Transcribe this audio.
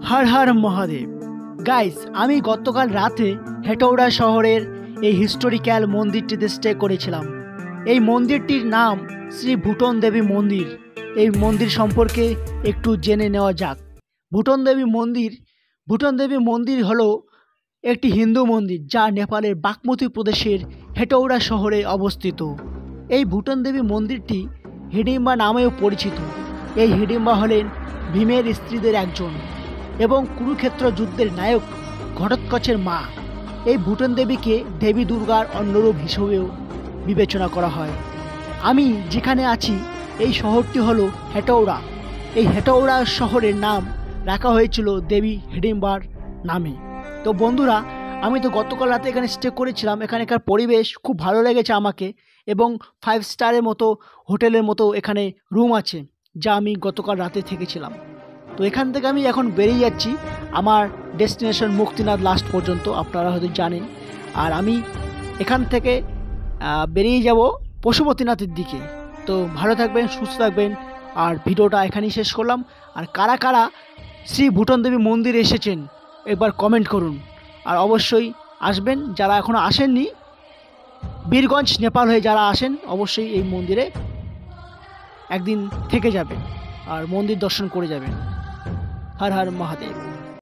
Har Har Mahadev. Guys, আমি গতকাল রাতে হেটৌড়া শহরের এই হিস্টোরিক্যাল মন্দিরটিতে স্টে করেছিলাম। এই মন্দিরটির নাম শ্রী ভুটন দেবী মন্দির। এই মন্দির সম্পর্কে একটু জেনে নেওয়া যাক। ভুটন দেবী মন্দির হলো একটি হিন্দু মন্দির যা নেপালের বাগমতী প্রদেশের হেটৌড়া শহরে অবস্থিত। এই ভুটন দেবী মন্দিরটি হিডিম্বা নামেও পরিচিত। এই হিডিম্বা হলেন ভীমের স্ত্রীদের একজন এবং কুরুক্ষেত্র যুদ্ধের নায়ক ঘটোৎকচের মা। এই ভুটন দেবীকে দেবী দুর্গার অন্যরূপ হিসেবেও বিবেচনা করা হয়। আমি যেখানে আছি এই শহরটি হলো হেটৌড়া। এই হেটৌড়া শহরের নাম রাখা হয়েছিল দেবী হিডিম্বার নামে। তো বন্ধুরা, আমি তো গতকাল রাতে এখানে স্টে করেছিলাম। এখানকার পরিবেশ খুব ভালো লেগেছে আমাকে, এবং 5 স্টারের মতো হোটেলের মতো এখানে রুম আছে, যা আমি গতকাল রাতে থেকেছিলাম। তো এখান থেকে আমি এখন বেরিয়ে যাচ্ছি আমার ডেস্টিনেশন মুক্তিনাথ লাস্ট পর্যন্ত, আপনারা হয়তো জানেন। আর আমি এখান থেকে বেরিয়ে যাব পশুপতিনাথের দিকে। তো ভালো থাকবেন, সুস্থ থাকবেন। আর ভিডিওটা এখানেই শেষ করলাম। আর কারা কারা শ্রী ভুটন দেবী মন্দিরে এসেছেন একবার কমেন্ট করুন। আর অবশ্যই আসবেন, যারা এখনও আসেননি, বীরগঞ্জ নেপাল হয়ে যারা আসেন অবশ্যই এই মন্দিরে একদিন থেকে যাবেন আর মন্দির দর্শন করে যাবেন। হর হর মহাদেব।